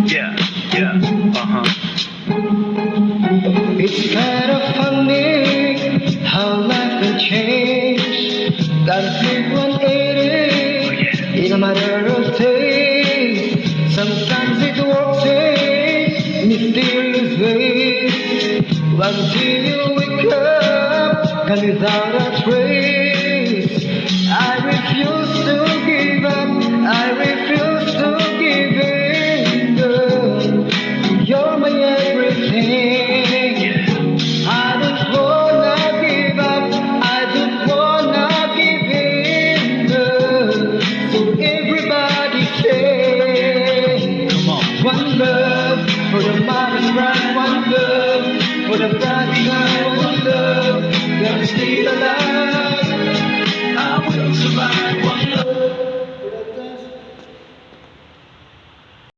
Yeah, yeah, It's kind of funny how life can change. Can flip 180 in a matter of days. Sometimes it works in mysterious ways. Until you wake up, and without a trace. I refuse to give up. I refuse to give in. Girl. You're my everything. I don't wanna give up. I don't wanna give in. Girl. So everybody say, come on. one love for the mother's pride, one love for the brother's love, one love. They're still alive.